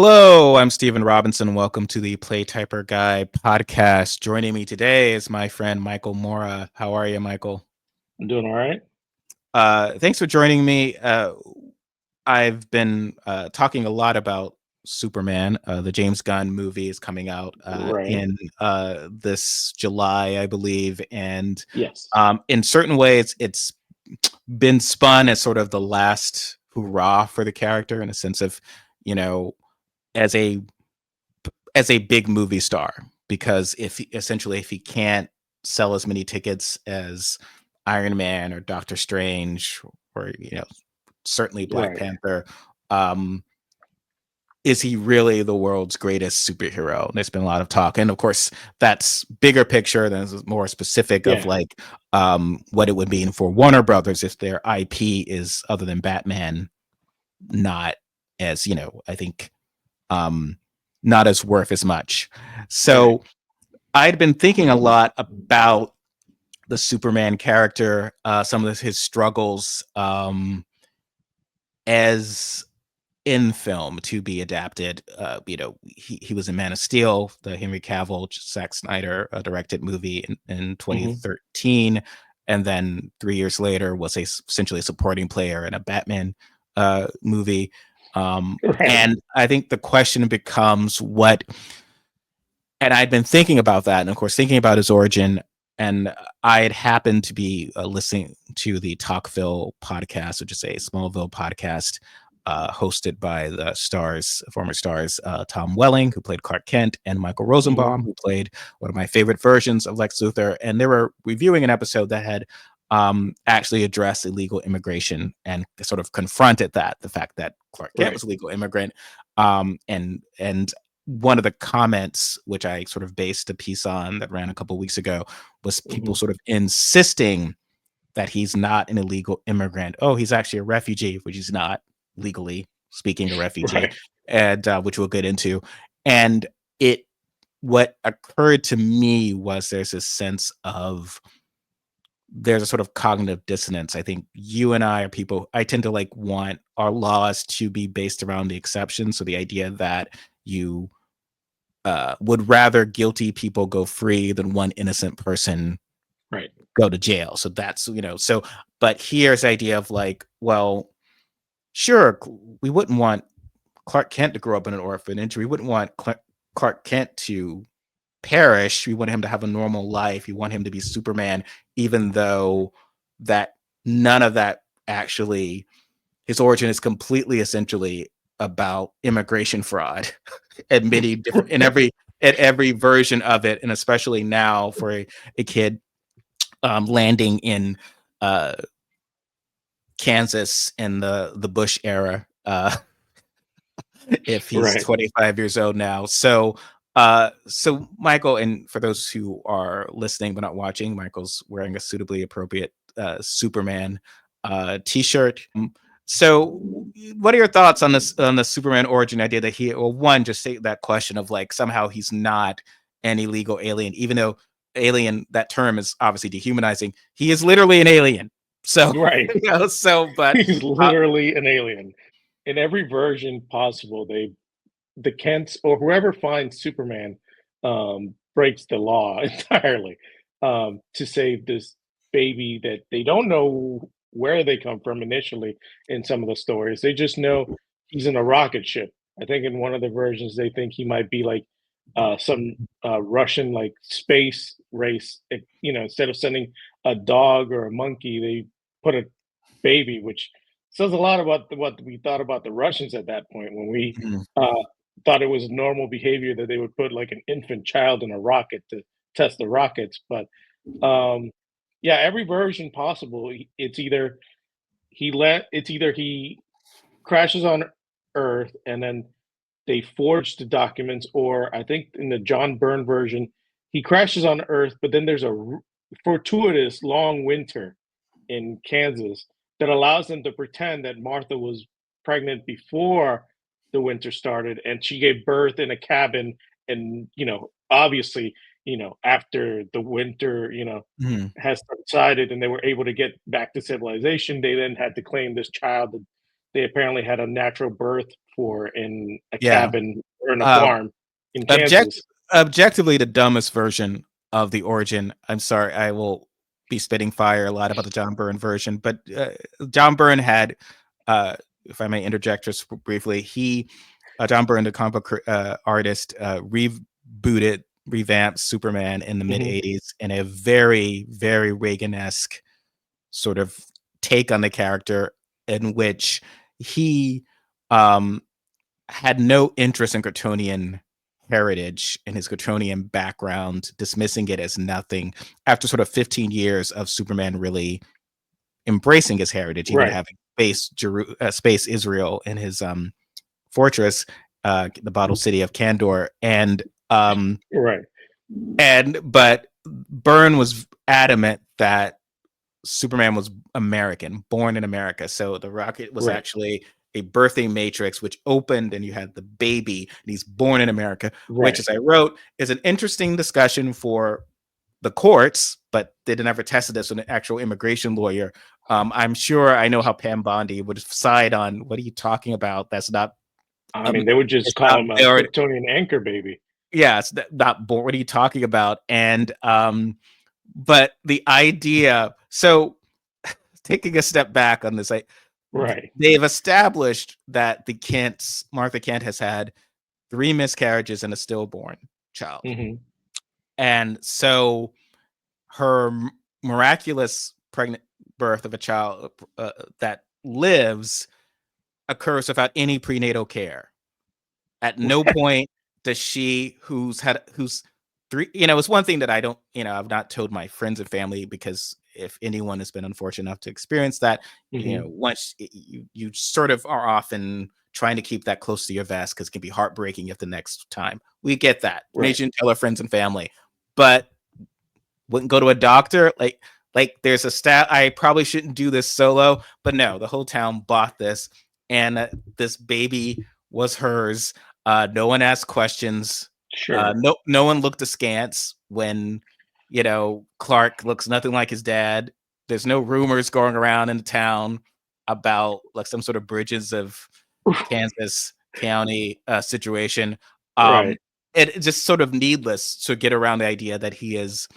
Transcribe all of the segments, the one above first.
Hello, I'm Stephen Robinson. Welcome to the Play Typer Guy podcast. Joining me today is my friend Michael Mora. How are you, Michael? I'm doing all right. Thanks for joining me. I've been talking a lot about Superman. The James Gunn movie is coming out Right. in this July, I believe, and Yes. in certain ways, it's been spun as sort of the last hurrah for the character in a sense of, you know, as a big movie star, because if he can't sell as many tickets as Iron Man or Doctor Strange or certainly Black Right. Panther, um is he really the world's greatest superhero? And there's been a lot of talk, and of course that's bigger picture than more specific of Yeah. like what it would mean for Warner Brothers if their IP is, other than Batman, not as I think um not as worth as much. Right. So I'd been thinking a lot about the Superman character, some of his struggles as in film to be adapted. He was in Man of Steel, the Henry Cavill, Zack Snyder directed movie in Hmm. 2013, and then 3 years later was essentially a supporting player in a Batman movie. Right. And I think the question becomes what. And I'd been thinking about that, and of course, thinking about his origin. And I had happened to be listening to the Talkville podcast, which is a Smallville podcast hosted by the former stars, Tom Welling, who played Clark Kent, and Michael Hmm. Rosenbaum, who played one of my favorite versions of Lex Luthor. And they were reviewing an episode that had actually addressed illegal immigration and sort of confronted the fact that Clark Kent Right. was a legal immigrant. And one of the comments, which I sort of based a piece on that ran a couple of weeks ago, was people Hmm. sort of insisting that he's not an illegal immigrant. Oh, he's actually a refugee, which he's not, legally speaking, a refugee, Right. and which we'll get into. And it, what occurred to me was there's a sort of cognitive dissonance. I think you and I are people. I tend to like want our laws to be based around the exception. So the idea that you would rather guilty people go free than one innocent person Right. go to jail. So that's, but here's the idea of like, well, sure, we wouldn't want Clark Kent to grow up in an orphanage. We wouldn't want Clark Kent to perish. We want him to have a normal life. We want him to be Superman, even though that none of that actually, his origin is completely essentially about immigration fraud at many different at every version of it, and especially now for a kid landing in uh, Kansas in the Bush era. If he's Right. 25 years old now, so Michael, and for those who are listening but not watching, Michael's wearing a suitably appropriate Superman T-shirt. So, what are your thoughts on the Superman origin idea that he, well, one, just say that question of like somehow he's not an illegal alien, even though alien, that term is obviously dehumanizing. He is literally an alien. So, Right. but He's uh, literally an alien. In every version possible, the Kents or whoever finds Superman breaks the law entirely to save this baby that they don't know where they come from initially in some of the stories. They just know he's in a rocket ship. I think in one of the versions they think he might be like some Russian like space race. Instead of sending a dog or a monkey, they put a baby, which says a lot about what we thought about the Russians at that point when we mhm. uh, thought it was normal behavior that they would put like an infant child in a rocket to test the rockets. But um, yeah, every version possible, it's either he crashes on Earth and then they forge the documents, or I think in the John Byrne version, he crashes on Earth, but then there's a fortuitous long winter in Kansas that allows them to pretend that Martha was pregnant before the winter started and she gave birth in a cabin. And, obviously, after the winter, Mhm. has subsided and they were able to get back to civilization, they then had to claim this child that they apparently had a natural birth for in a Yeah. cabin or in a Uh, farm in object Kansas. Objectively, the dumbest version of the origin. I'm sorry, I will be spitting fire a lot about the John Byrne version, but John Byrne had, if I may interject just briefly, John Byrne, the comic book artist, revamped Superman in the mid Mhm. '80s in a very, very Reagan-esque sort of take on the character, in which he um, had no interest in Kryptonian heritage and his Kryptonian background, dismissing it as nothing after sort of 15 years of Superman really embracing his heritage, even Right, having space Israel in his fortress, the bottled city of Kandor, um, right. but Byrne was adamant that Superman was American, born in America. So the rocket was Right, actually a birthing matrix, which opened, and you had the baby, and he's born in America, which, right. as I wrote, is an interesting discussion for the courts, but they never tested this with an actual immigration lawyer. I'm sure I know how Pam Bondi would side on, what are you talking about? That's not, I mean, they would just it's call not him a there. Kryptonian anchor baby. Yeah, it's not born. What are you talking about? And but the idea, so taking a step back on this, Right. they've established that Martha Kent has had 3 miscarriages and a stillborn child. Mhm. And so her miraculous pregnant birth of a child that lives occurs without any prenatal care. At no point does she, who's 3, it's one thing that I don't, I've not told my friends and family, because if anyone has been unfortunate enough to experience that, Mhm. once you sort of are often trying to keep that close to your vest, because it can be heartbreaking if the next time. We get that. Make Right. sure you tell our friends and family. But wouldn't go to a doctor. Like there's a stat. I probably shouldn't do this solo, but no, the whole town bought this, and this baby was hers. No one asked questions. Sure. No one looked askance when, Clark looks nothing like his dad. There's no rumors going around in the town about like some sort of Bridges of Kansas County situation. Um, Right. it's just sort of needless to get around the idea that he is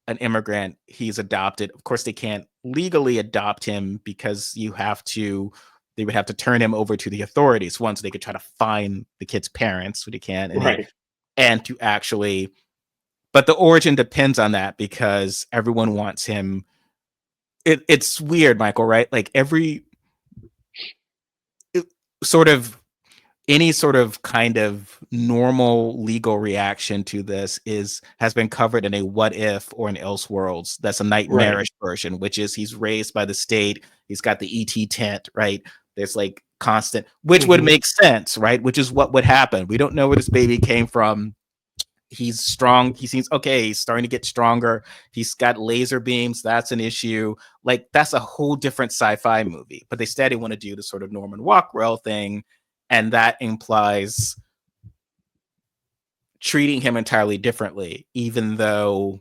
an immigrant. He's adopted. Of course, they can't legally adopt him because they would have to turn him over to the authorities. Once they could try to find the kid's parents, but they can't, Right. and to actually, but the origin depends on that because everyone wants him. It's weird, Michael, right? Like every it, sort of any sort of kind of normal legal reaction to this has been covered in a What If or an Elseworlds. That's a Right. nightmarish version, which is he's raised by the state. He's got the ET tent, right? There's like constant, which would Mhm. make sense, right? Which is what would happen. We don't know where this baby came from. He's strong. He seems okay. He's starting to get stronger. He's got laser beams. That's an issue. Like that's a whole different sci-fi movie. But they steady want to do the sort of Norman Rockwell thing, and that implies treating him entirely differently. Even though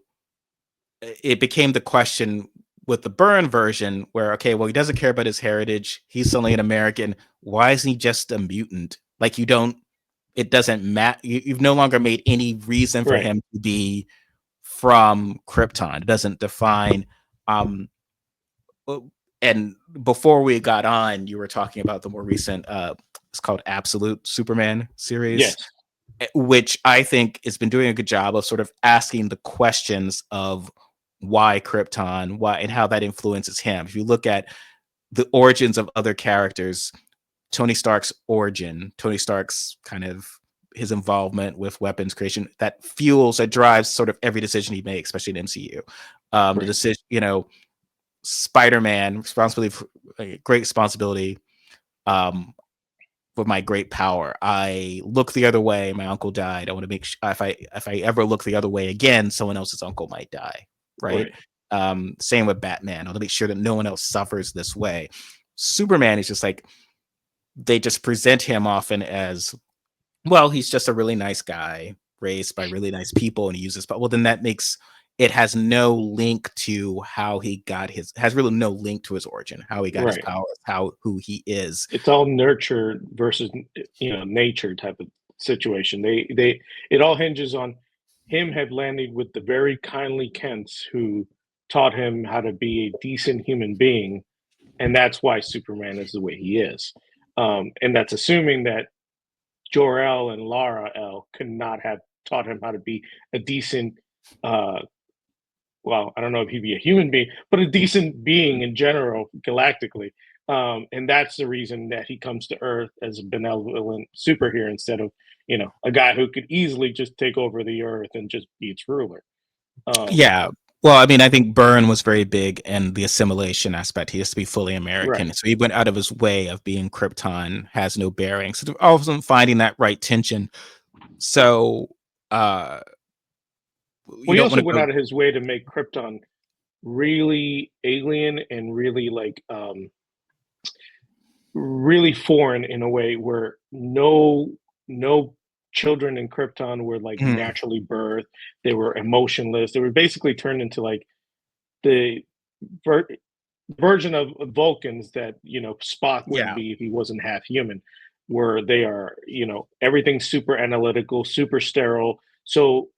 it became the question with the Byrne version, where okay, well, he doesn't care about his heritage. He's suddenly an American. Why isn't he just a mutant? Like you don't. It doesn't matter. You've no longer made any reason for Right. him to be from Krypton. It doesn't define. Um, and before we got on, you were talking about the more recent. It's called Absolute Superman series, Yes. which I think has been doing a good job of sort of asking the questions of why Krypton, why, and how that influences him. If you look at the origins of other characters, Tony Stark's origin, Tony Stark's kind of his involvement with weapons creation, that drives sort of every decision he makes, especially in MCU. The Right. decision, Spider-Man, responsibility for, great responsibility, um, with my great power. I look the other way. My uncle died. I want to make sure if I ever look the other way again, someone else's uncle might die. Right. Right. Same with Batman. I want to make sure that no one else suffers this way. Superman is just like they just present him often as, well, he's just a really nice guy raised by really nice people, and he uses. But well, then that makes it has no link to how he got his has really no link to his origin, how he got his Right. powers, how who he is. It's all nurture versus, nature type of situation. They it all hinges on him have landed with the very kindly Kents who taught him how to be a decent human being, and that's why Superman is the way he is. And that's assuming that Jor-El and Lara-El could not have taught him how to be a decent, uh, well, I don't know if he'd be a human being, but a decent being in general, galactically. And that's the reason that he comes to Earth as a benevolent superhero instead of, a guy who could easily just take over the Earth and just be its ruler. Um, Yeah. Well, I mean, I think Byrne was very big in the assimilation aspect. He has to be fully right. American. So he went out of his way of being Krypton, has no bearing. So they're often finding that right tension. So uh you Well, he don't also want to went go. out of his way to make Krypton really alien and really like really foreign in a way where no children in Krypton were like Mhm. naturally birthed. They were emotionless. They were basically turned into like the ver- version of Vulcans that Spock would Yeah. be if he wasn't half human, where they are everything's super analytical, super sterile. So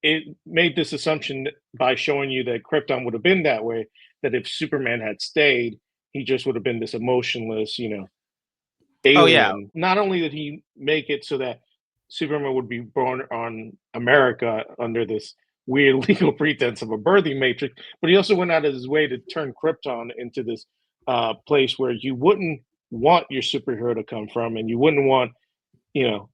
it made this assumption by showing you that Krypton would have been that way. That if Superman had stayed, he just would have been this emotionless, Oh yeah. alien. Not only did he make it so that Superman would be born on America under this weird legal pretense of a birthing matrix, but he also went out of his way to turn Krypton into this place where you wouldn't want your superhero to come from, and you wouldn't want, you know,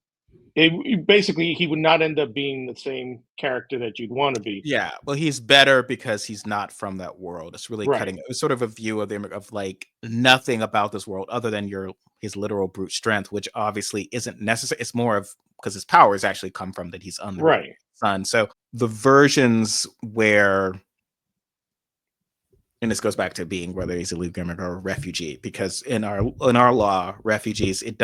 basically he would not end up being the same character that you'd want to be. Yeah, well, he's better because he's not from that world. It's really Right, cutting it's sort of a view of the of like nothing about this world other than your his literal brute strength, which obviously isn't necessary. It's more of because his powers actually come from that he's unrelated right. son. So the versions where and this goes back to being whether he's a legal immigrant or a refugee, because in our law, refugees, it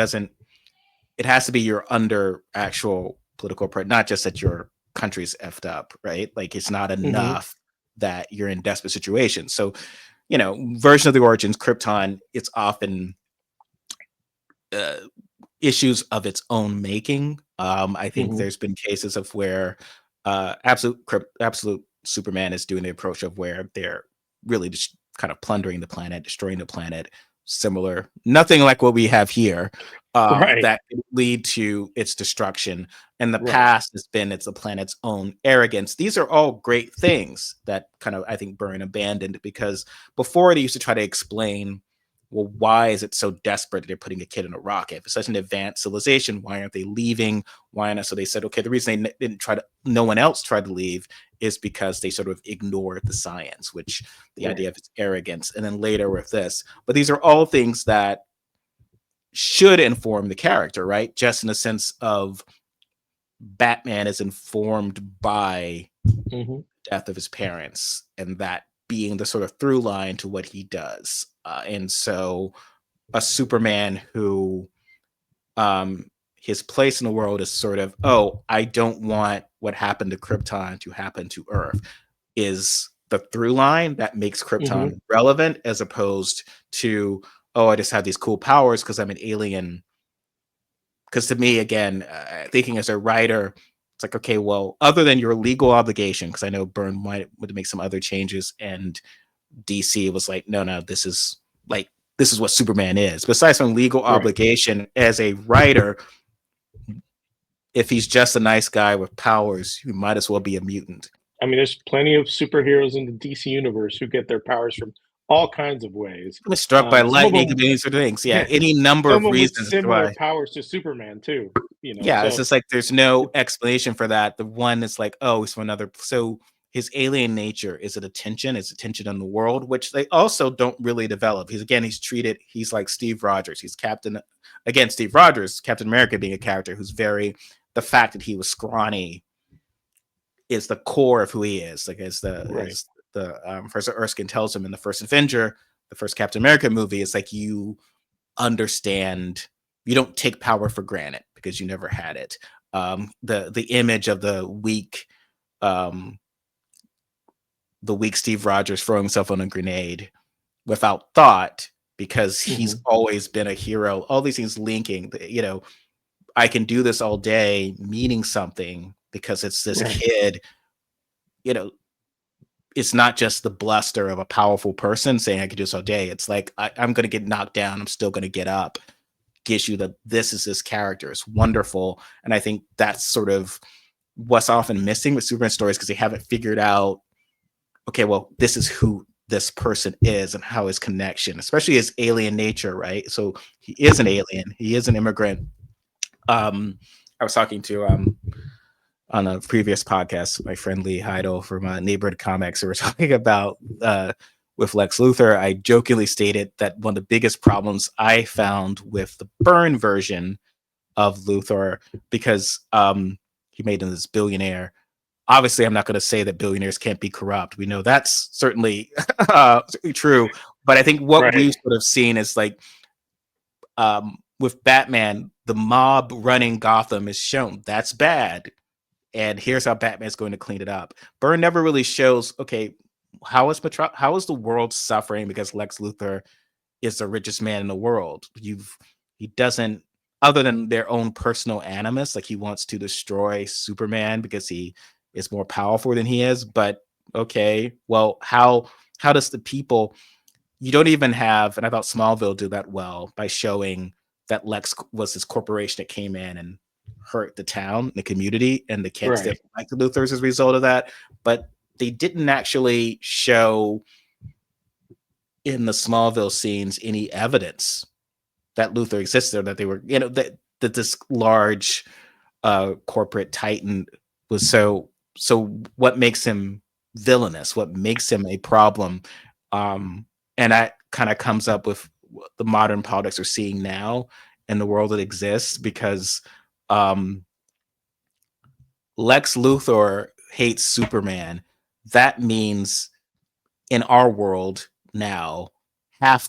has to be you're under actual political not just that your country's effed up, right? Like it's not Hmm. enough that you're in desperate situations. So, version of the origins, Krypton, it's often uh, issues of its own making. I think Hmm. there's been cases of where absolute Superman is doing the approach of where they're really just kind of plundering the planet, destroying the planet. Similar, nothing like what we have here. Right, That could lead to its destruction. In the right. past, it's been it's the planet's own arrogance. These are all great things that kind of I think Byrne abandoned because before they used to try to explain well, why is it so desperate that they're putting a kid in a rocket? If it's such an advanced civilization, why aren't they leaving? Why not? So they said, okay, the reason they didn't try to, no one else tried to leave is because they sort of ignored the science, which the Right. idea of its arrogance. And then later with this, but these are all things that should inform the character, right? Just in the sense of Batman is informed by Hmm. death of his parents and that being the sort of through line to what he does. And so a Superman who his place in the world is sort of, oh, I don't want what happened to Krypton to happen to Earth, is the through line that makes Hmm. Krypton relevant as opposed to, oh, I just have these cool powers because I'm an alien. Because to me, again, thinking as a writer, it's like, okay, well, other than your legal obligation, because I know Byrne might would make some other changes, and DC was like, no, no, this is what Superman is. Besides from legal Right. obligation as a writer, if he's just a nice guy with powers, you might as well be a mutant. I mean, there's plenty of superheroes in the DC universe who get their powers from all kinds of ways. He was struck by Some of lightning, them, these sort of things. Yeah, yeah, any number some of of them with reasons as to similar why. powers to Superman too. Yeah, it's So just like there's no explanation for that. The one is like, oh, he's from another. So his alien nature is it attention? Is attention on the world, which they also don't really develop. He's treated. He's like Steve Rogers. He's Captain. Again, Steve Rogers, Captain America, being a character who's very. The fact that he was scrawny is the core of who he is. Like right, as the Professor Erskine tells him in the first Avenger, the first Captain America movie, it's like you understand you don't take power for granted because you never had it. The image of the weak um, the weak Steve Rogers throwing himself on a grenade without thought because he's Mhm. always been a hero. All these things linking, I can do this all day, meaning something because it's this Right. kid, you know, it's not just the bluster of a powerful person saying I can do this all day. It's like I'm going to get knocked down. I'm still going to get up. Gives you that this is this character. It's wonderful, and I think that's sort of what's often missing with Superman stories because they haven't figured out. Okay, well, this is who this person is and how his connection, especially his alien nature, right? So he is an Mhm. alien. He is an immigrant. I was talking to on a previous podcast, my friend Lee Heidel from Neighborhood Comics, we were talking about with Lex Luthor. I jokingly stated that one of the biggest problems I found with the Byrne version of Luthor, because he made him this billionaire. Obviously, I'm not going to say that billionaires can't be corrupt. We know that's certainly true. But I think what Right. we've sort of seen is like with Batman, the mob running Gotham is shown. That's bad, and here's how Batman's going to clean it up. Byrne never really shows, okay, how is the world suffering because Lex Luthor is the richest man in the world? He doesn't, other than their own personal animus, like he wants to destroy Superman because he is more powerful than he is. But okay, well, how does the people, you don't even have, and I thought Smallville did that well by showing that Lex was this corporation that came in and hurt the town, the community, and the Kents Right. didn't like the Luthers as a result of that. But they didn't actually show in the Smallville scenes any evidence that Luthor existed, or that they were, that this large corporate titan was so what makes him villainous, what makes him a problem, and that kind of comes up with the modern politics we're seeing now in the world that exists because um Lex Luthor hates Superman. That means in our world now, half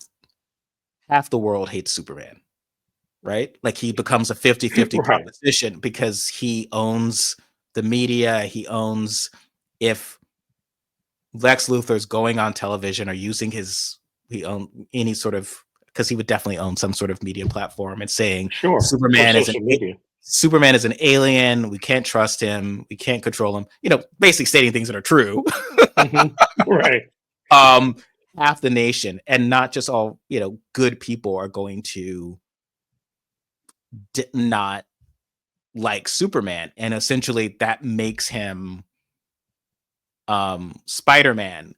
half the world hates Superman, right? Like he becomes a 50-50 Right. proposition because he owns the media, he owns, if Lex Luthor's going on television or using his, he own any sort of, because he would definitely own some sort of media platform and saying Sure. Or Superman is an social media. Superman is an alien, we can't trust him, we can't control him, basically stating things that are true. Mhm. Right. um Half the nation, and not just all, good people are going to not like Superman, and essentially that makes him Spider-Man.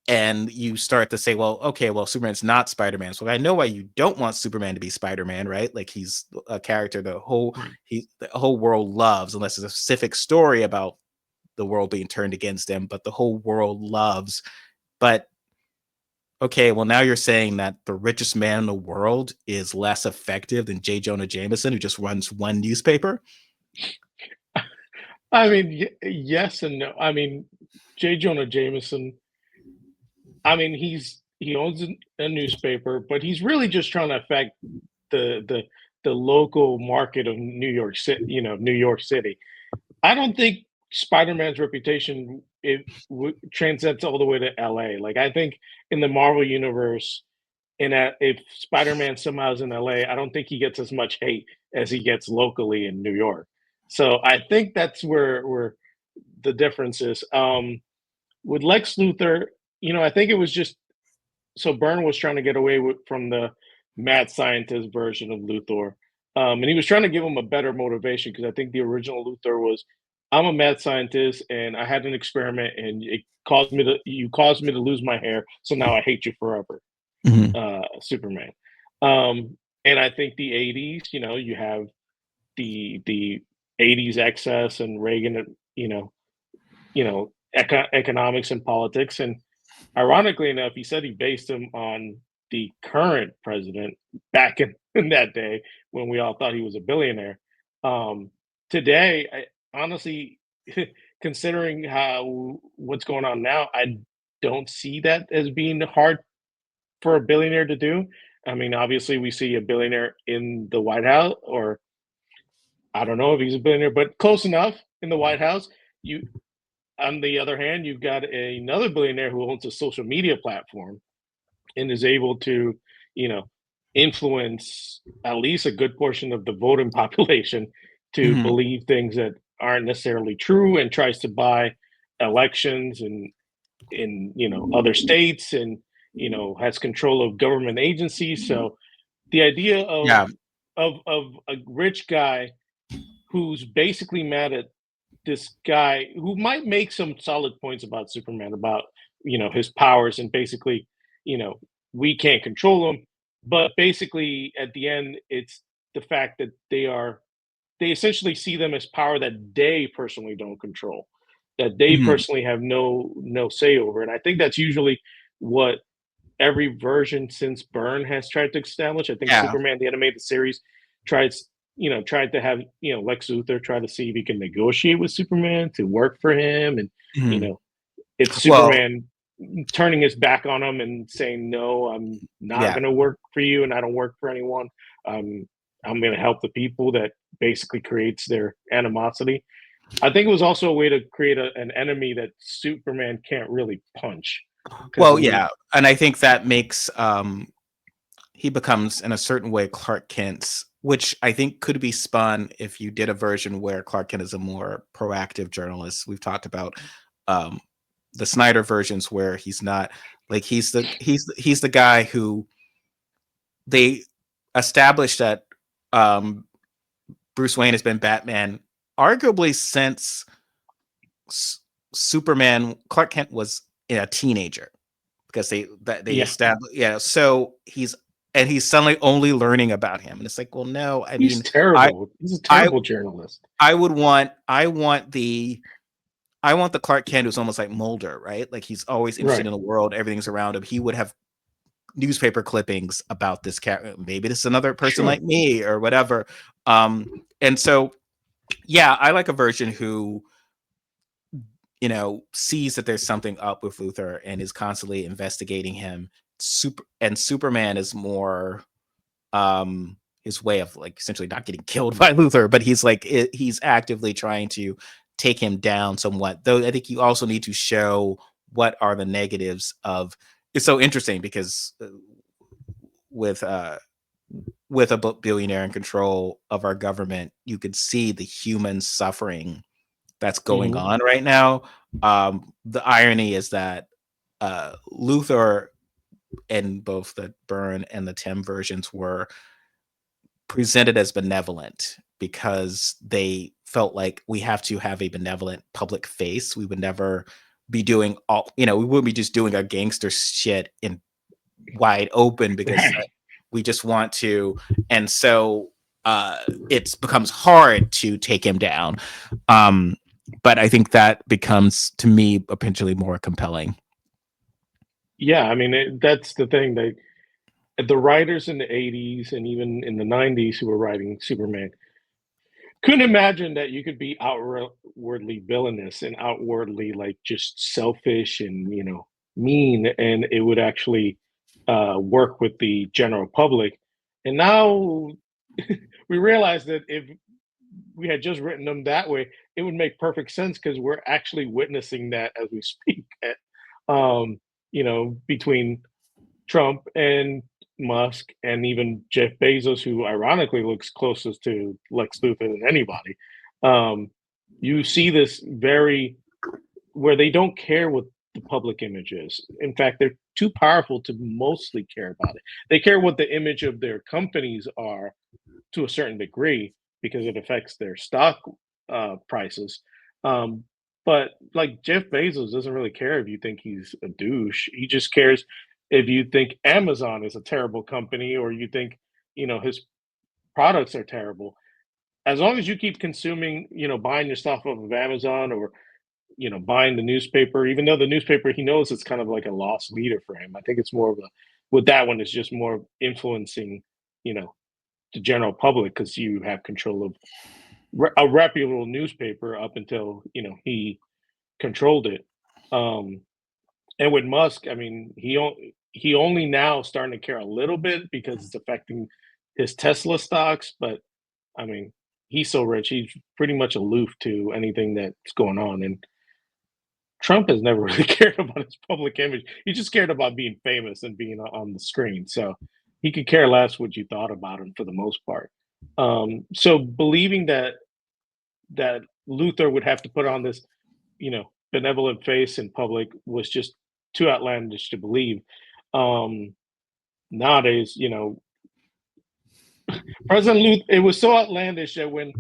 And you start to say, well, okay, well, Superman's not Spider-Man. So I know why you don't want Superman to be Spider-Man, right? Like he's a character Right. the whole world loves, unless there's a specific story about the world being turned against him, but the whole world loves. But okay, well, now you're saying that the richest man in the world is less effective than J. Jonah Jameson, who just runs one newspaper. I mean, yes and no. I mean, J. Jonah Jameson, I mean, he owns a newspaper, but he's really just trying to affect the the the local market of New York City, New York City. I don't think Spider-Man's reputation transcends all the way to LA. Like I think in the Marvel universe, if Spider-Man somehow is in LA, I don't think he gets as much hate as he gets locally in New York. So I think that's where the difference is. With Lex Luthor, I think it was just so Byrne was trying to get away from the mad scientist version of Luthor, and he was trying to give him a better motivation because I think the original Luthor was, "I'm a mad scientist and I had an experiment and you caused me to lose my hair, so now I hate you forever." Mhm. Superman. And I think the '80s, you have the '80s excess and Reagan, economics and politics. And ironically enough, he said he based him on the current president back in, in that day when we all thought he was a billionaire. Um, Today, honestly, considering how what's going on now, I don't see that as being hard for a billionaire to do. I mean, obviously, we see a billionaire in the White House, or I don't know if he's a billionaire, but close enough in the White House. You on the other hand, you've got another billionaire who owns a social media platform and is able to, you know, influence at least a good portion of the voting population to Mhm. believe things that aren't necessarily true and tries to buy elections and in other states and has control of government agencies. So the idea Yeah. of a rich guy who's basically mad at this guy who might make some solid points about Superman, about his powers, and basically, you know, we can't control him. But basically, at the end, it's the fact that they essentially see them as power that they personally don't control, that they Mhm. personally have no say over. And I think that's usually what every version since Byrne has tried to establish. I think Yeah. Superman the animated series tries tried to have Lex Luthor try to see if he can negotiate with Superman to work for him, and you Mhm. know it's Well, Superman turning his back on him and saying, no, I'm not yeah. going to work for you, and I don't work for anyone. um, I'm going to help the people. That basically creates their animosity. I think it was also a way to create an enemy that Superman can't really punch, because Well, yeah, and I think that makes, he becomes, in a certain way, Clark Kent, which I think could be spun if you did a version where Clark Kent is a more proactive journalist. We've talked about, um, the Snyder versions where he's not, like, he's the guy who they established that, um, Bruce Wayne has been Batman arguably since S Superman Clark Kent was a teenager, because they yeah, established, yeah, so he's suddenly only learning about him, and it's like, well, no, I he's mean, I terrible. He's a I terrible journalist. I want the Clark Kent who's almost like Mulder, right? Like, he's always interested Right. in the world, everything's around him. He would have newspaper clippings about this character. Maybe this is another person Sure. like me or whatever. And so, yeah, I like a version who, sees that there's something up with Luthor and is constantly investigating him. Superman is more, his way of, like, essentially not getting killed by Luthor, but he's actively trying to take him down somewhat. Though I think you also need to show what are the negatives of. It's so interesting because, with uh with a billionaire in control of our government, you could see the human suffering that's going Mhm. on right now. The irony is that, Luthor, in both the Byrne and the Tim versions, were presented as benevolent because they felt like we have to have a benevolent public face. We would never be doing we wouldn't be just doing our gangster shit in wide open because, Right. we just want to. And so, uh it becomes hard to take him down. Um but I think that becomes, to me, potentially more compelling. Yeah, I mean, that's the thing. The writers in the '80s and even in the '90s who were writing Superman couldn't imagine that you could be outwardly villainous and outwardly like just selfish and mean, and it would actually work with the general public. And now we realize that if we had just written them that way, it would make perfect sense because we're actually witnessing that as we speak. Between Trump and Musk and even Jeff Bezos, who ironically looks closest to Lex Luthor than anybody. Um, you see this very where they don't care what the public image is. In fact, they're too powerful to mostly care about it. They care what the image of their companies are to a certain degree because it affects their stock prices. Um, but like Jeff Bezos doesn't really care if you think he's a douche. He just cares if you think Amazon is a terrible company or you think his products are terrible. As long as you keep consuming, buying your stuff off of Amazon or buying the newspaper, even though the newspaper he knows it's kind of like a lost leader for him. I think it's more of a with that one it's just more of influencing, you know, the general public because you have control of a reputable newspaper up until he controlled it. Um, and with Musk, I mean, he only now starting to care a little bit because it's affecting his Tesla stocks. But I mean, he's so rich, he's pretty much aloof to anything that's going on. And Trump has never really cared about his public image. He just cared about being famous and being on the screen. So he could care less what you thought about him for the most part. So believing that Luther would have to put on this, benevolent face in public was just too outlandish to believe. Um, Nowadays, President Luther, it was so outlandish that when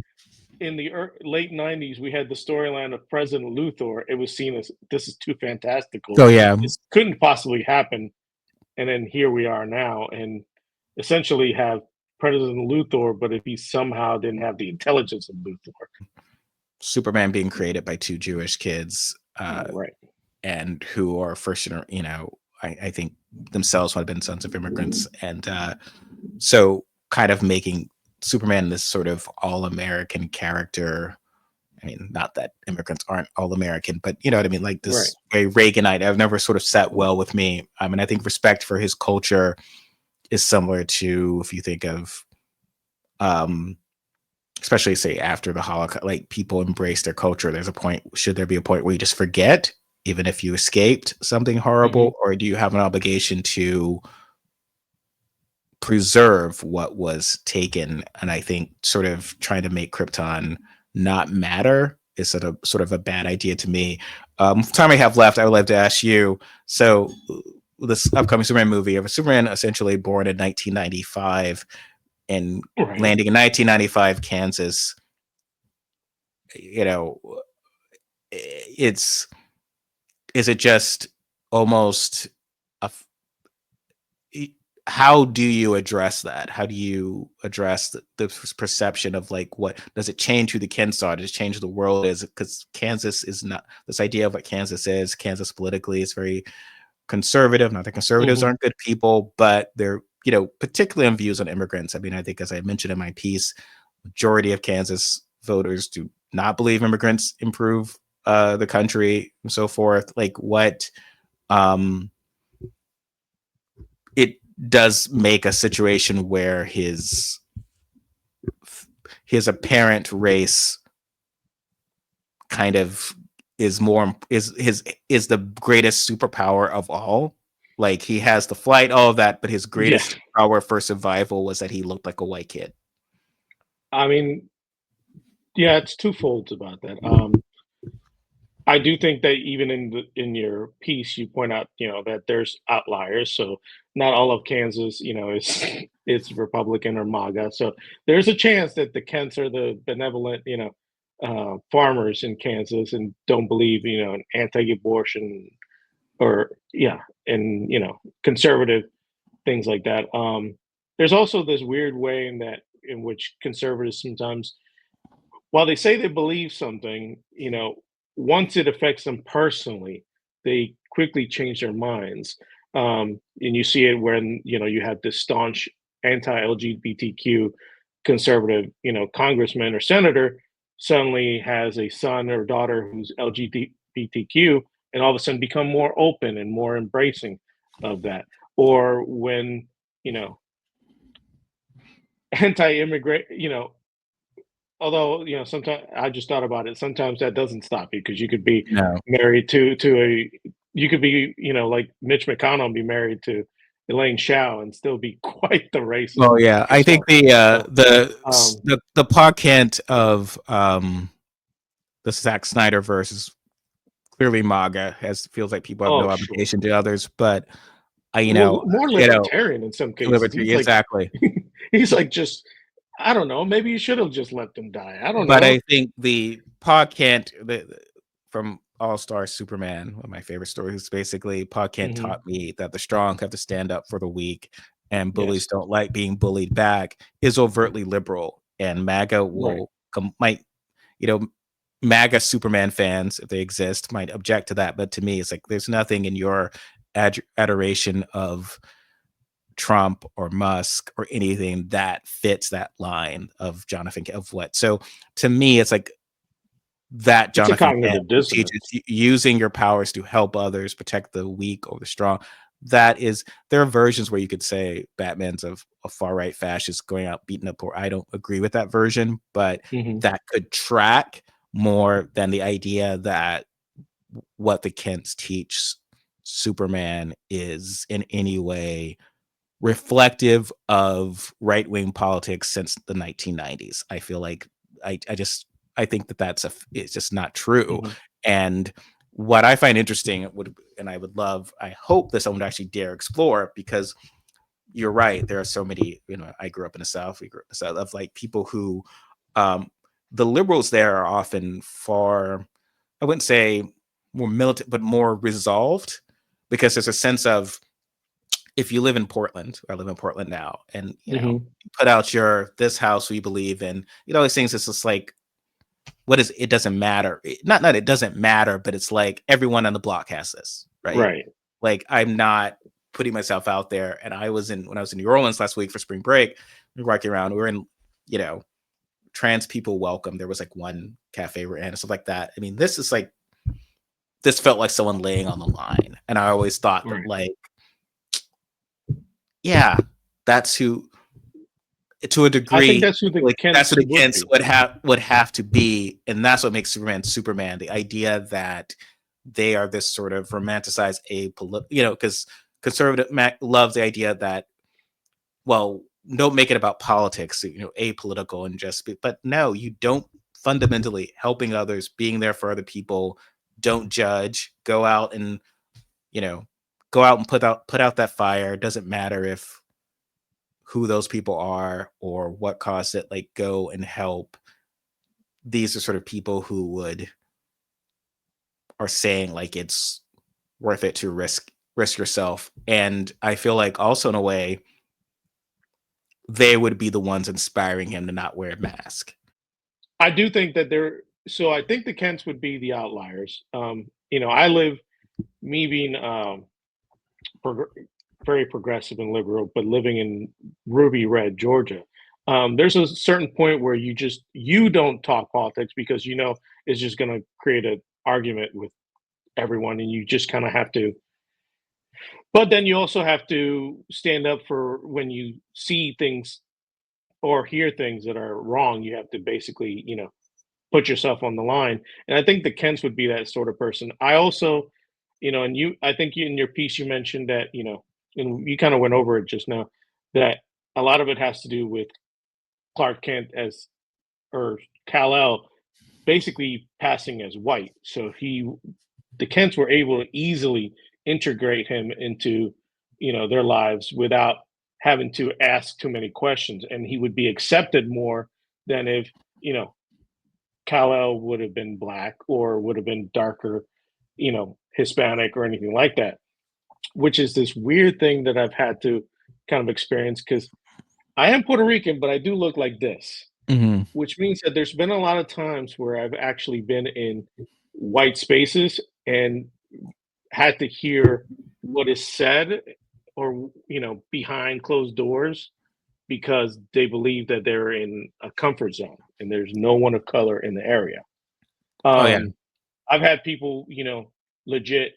in the late 90s we had the storyline of President Luthor, it was seen as this is too fantastical. Oh yeah. This couldn't possibly happen. And then here we are now, and essentially have President Luthor, but if he somehow didn't have the intelligence of Luthor. Superman being created by two Jewish kids, Right. and who are first, I think themselves would have been sons of immigrants, and so kind of making Superman this sort of all-American character. I mean, not that immigrants aren't all-American, but you know what I mean? Like this very Reaganite, I've never sort of sat well with me. I mean, I think respect for his culture is similar to, if you think of, especially say after the Holocaust, like people embrace their culture. There's a point, should there be a point where you just forget, even if you escaped something horrible, or do you have an obligation to preserve what was taken? And I think sort of trying to make Krypton not matter is sort of a bad idea to me. Time I have left, I would like to ask you, so this upcoming Superman movie of a Superman essentially born in 1995 and landing in 1995 Kansas, is it just almost how do you address that? How do you address the perception of like, what does it change who the Kens are? Does it change who the world is? Because Kansas is not this idea of what Kansas is. Kansas politically is very conservative. Not that conservatives aren't good people, but they're, particularly on views on immigrants. I mean, I think as I mentioned in my piece, majority of Kansas voters do not believe immigrants improve the country and so forth. Like what it does make a situation where his apparent race kind of is the greatest superpower of all. Like he has the flight, all of that, but his greatest power for survival was that he looked like a white kid. I mean, yeah, it's twofold about that. I do think that even in your piece, you point out, that there's outliers. So not all of Kansas, is it's Republican or MAGA. So there's a chance that the Kents are the benevolent, farmers in Kansas and don't believe, in anti-abortion or and conservative things like that. There's also this weird way in which conservatives sometimes, while they say they believe something, once it affects them personally, they quickly change their minds. And you see it when you have this staunch anti-LGBTQ conservative, congressman or senator suddenly has a son or daughter who's LGBTQ, and all of a sudden become more open and more embracing of that. Or when anti-immigrant, although sometimes I just thought about it. Sometimes that doesn't stop you because you could be married to you could be like Mitch McConnell and be married to Elaine Chao and still be quite the racist. Oh yeah, I think the podcast of the Zack Snyder versus clearly MAGA feels like people have no obligation to others, but more libertarian in some cases. Exactly. He's like, just I don't know. Maybe you should have just let them die. I don't know. But I think the Pa Kent from All Star Superman, one of my favorite stories, basically Pa Kent taught me that the strong have to stand up for the weak, and bullies don't like being bullied back, is overtly liberal, and MAGA MAGA Superman fans, if they exist, might object to that. But to me, it's like there's nothing in your adoration of Trump or Musk or anything that fits that line of Jonathan of what. So to me, it's like that Jonathan teaches using your powers to help others, protect the weak or the strong. There are versions where you could say Batman's a far right fascist going out beating up poor. I don't agree with that version, but that could track more than the idea that what the Kents teach Superman is in any way reflective of right-wing politics since the 1990s. I feel like I think that it's just not true. Mhm. And what I find interesting and I hope that someone would actually dare explore, because you're right, there are so many, I grew up in the South, we grew up in the South, of like people who, um, the liberals there are often far, I wouldn't say more militant, but more resolved, because there's a sense of, if you live in Portland, I live in Portland now, and Mhm. you put out your this house we believe in, these things. It's just like, what is it? Doesn't matter. Not it doesn't matter, but it's like everyone on the block has this, right? Right. Like, I'm not putting myself out there. And when I was in New Orleans last week for spring break, we were walking around. We were in, you know, trans people welcome. There was like one cafe we're in and stuff like that. I mean, this felt like someone laying on the line, and I always thought that, Right. like, yeah, that's who, to a I think degree, that's who the like that's Kents what the would Kents be. would have to be, and that's what makes Superman Superman. The idea that they are this sort of romanticized because loves the idea that, well, don't make it about politics, apolitical, and just but no, you don't. Fundamentally helping others, being there for other people, don't judge, you know go out and put out that fire. It doesn't matter if who those people are or what caused it. Like, go and help. These are sort of people who would are saying, like, it's worth it to risk yourself. And I feel like also, in a way, they would be the ones inspiring him to not wear a mask. I do think that I think the Kents would be the outliers. I live, me being prog- very progressive and liberal, but living in Ruby Red, Georgia. There's a certain point where you don't talk politics because it's just going to create an argument with everyone, and you just kind of have to. But then you also have to stand up for when you see things or hear things that are wrong. You have to basically, put yourself on the line. And I think the Kents would be that sort of person. I also, and I think in your piece you mentioned that, and you kind of went over it just now, that a lot of it has to do with Clark Kent or Kal-El basically passing as white. So the Kents were able to easily integrate him into, their lives without having to ask too many questions. And he would be accepted more than if, you know, Kal-El would have been black or would have been darker, Hispanic or anything like that, which is this weird thing that I've had to kind of experience because I am Puerto Rican, but I do look like this, Hmm. which means that there's been a lot of times where I've actually been in white spaces and had to hear what is said or, behind closed doors because they believe that they're in a comfort zone and there's no one of color in the area. Oh yeah. Um, I've had people, legit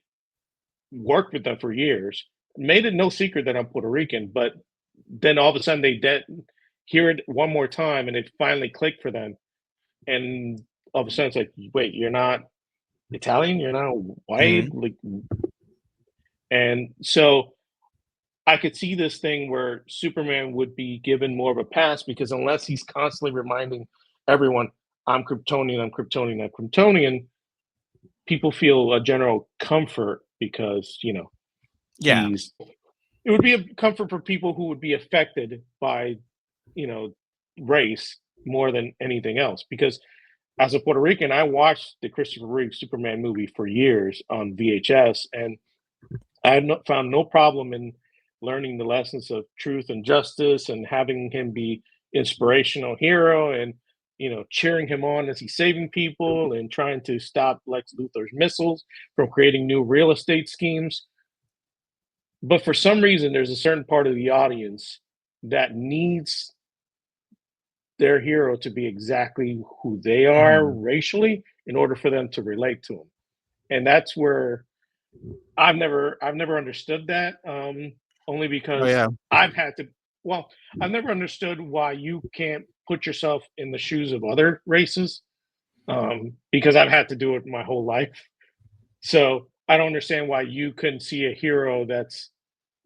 worked with them for years, made it no secret that I'm Puerto Rican, but then all of a sudden hear it one more time and it finally clicked for them. And all of a sudden it's like, wait, you're not Italian, you're not white, Hmm. like, and so I could see this thing where Superman would be given more of a pass because unless he's constantly reminding everyone, I'm Kryptonian, I'm Kryptonian, I'm Kryptonian, people feel a general comfort because, Yeah. he's it would be a comfort for people who would be affected by, you know, race more than anything else. Because as a Puerto Rican, I watched the Christopher Reeve Superman movie for years on VHS, and found no problem in learning the lessons of truth and justice and having him be inspirational hero and cheering him on as he's saving people and trying to stop Lex Luthor's missiles from creating new real estate schemes. But for some reason, there's a certain part of the audience that needs their hero to be exactly who they are Hmm. racially in order for them to relate to him. And that's where I've never understood that, only Oh because yeah. I've had to. Well, I've never understood why you can't put yourself in the shoes of other races, because I've had to do it my whole life. So I don't understand why you couldn't see a hero that's,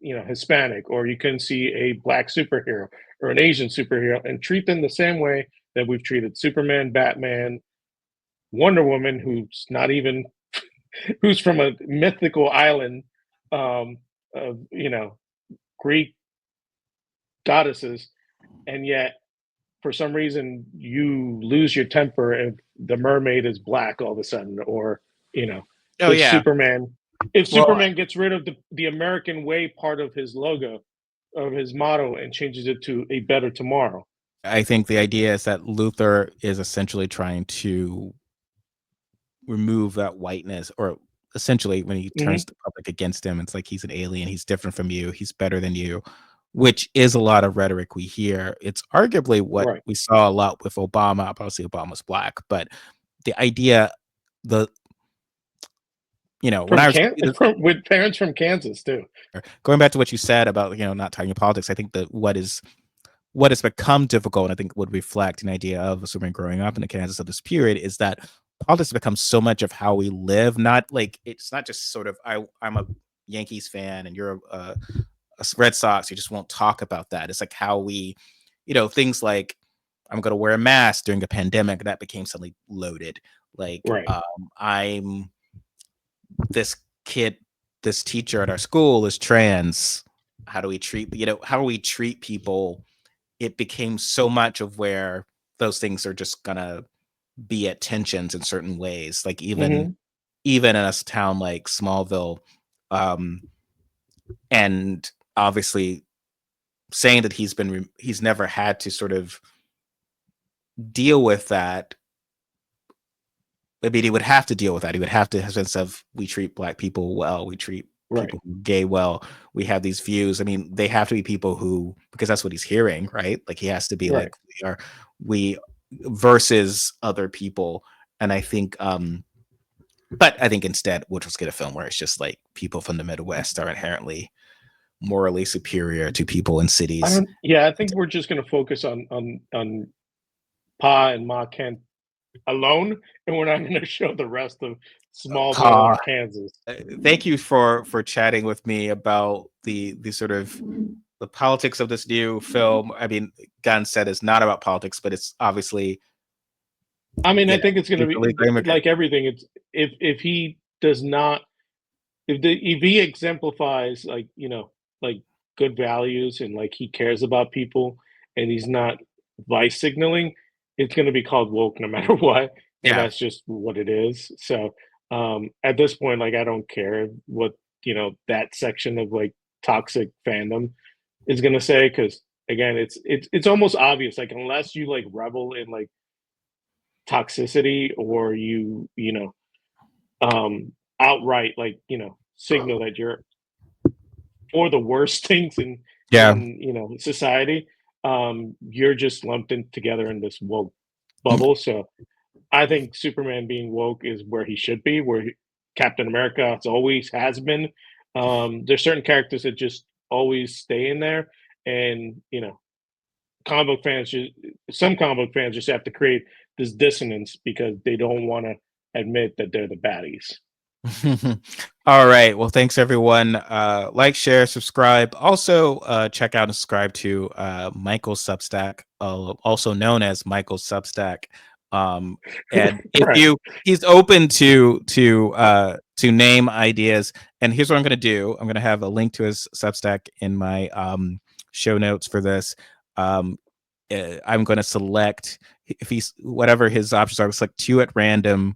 Hispanic, or you couldn't see a black superhero or an Asian superhero and treat them the same way that we've treated Superman, Batman, Wonder Woman, who's not even who's from a mythical island of Greek goddesses, and yet for some reason you lose your temper if the mermaid is black all of a sudden, or you know Oh if yeah. Well, Superman gets rid of the American way part of his logo, of his motto, and changes it to a better tomorrow. I think the idea is that Luther is essentially trying to remove that whiteness, or essentially when he turns Hmm. the public against him, it's like he's an alien, he's different from you, he's better than you, which is a lot of rhetoric we hear. It's arguably what Right. we saw a lot with Obama. Obviously, Obama's black, but the idea, the when From I was Can with parents from Kansas too. going back to what you said about not talking politics, I think that what has become difficult, and I think would reflect an idea of Superman growing up in the Kansas of this period, is that politics becomes so much of how we live. Not like it's not just sort of I'm a Yankees fan and you're a Red Sox. You just won't talk about that. It's like how we, things like I'm going to wear a mask during a pandemic, that became suddenly loaded. Like Right. I'm this kid, this teacher at our school is trans. How do we treat people? It became so much of where those things are just gonna be at tensions in certain ways. Like Hmm. even in a town like Smallville, um, and obviously saying that he's never had to sort of deal with that. I mean, he would have to deal with that. He would have to have a sense of we treat black people well, we treat Right. people who are gay well. We have these views. I mean, they have to be people who, because that's what he's hearing, right? Like he has to be Right. like we versus other people. And I think but I think instead we'll just get a film where it's just like people from the Midwest are inherently morally superior to people in I cities. don't. Yeah, I think we're just going to focus on Pa and Ma Kent alone, and we're not going to show the rest of Smallville Pa, and Kansas. thank you for chatting with me about the sort of the politics of this new film. I mean, Gunn said it's not about politics, but it's obviously, I mean, you I know, think it's going to he's a be legal immigrant. like everything. It's if he does not, if he exemplifies, like good values, and like he cares about people, and he's not vice signaling, it's going to be called woke no matter what, and Yeah. that's just what it is. So at this point, like I don't care what that section of like toxic fandom is going to say, because again, it's almost obvious. Like unless you like revel in like toxicity, or um outright like signal that you're for the worst things Yeah. in society, you're just lumped in together in this woke bubble. So I think Superman being woke is where he should be, where Captain America has always has been. There's certain characters that just always stay in there, and comic book fans just some comic book fans just have to create this dissonance because they don't want to admit that they're the baddies. All right. Well, thanks everyone. Like, share, subscribe. Also, check out and subscribe to Michael's Substack, also known as Michael's Substack. Um, and if Right. he's open to name ideas. And here's what I'm gonna do. I'm gonna have a link to his Substack in my show notes for this. Um, I'm gonna select if he's whatever his options are. I'll select two at random.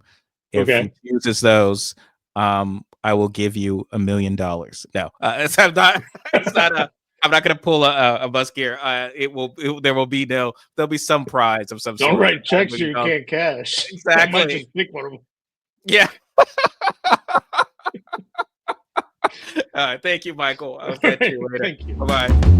If he Okay. chooses those, I will give you $1,000,000. No, I'm not. It's not a. I'm not going to pull a bus gear. There will be no. There'll be some prize of some Don't sort, but write not a checks million you dollars. can't cash. I might Exactly. just pick one of them. Yeah. Thank you, Michael. I'll All catch right. you later. Thank you. Bye bye.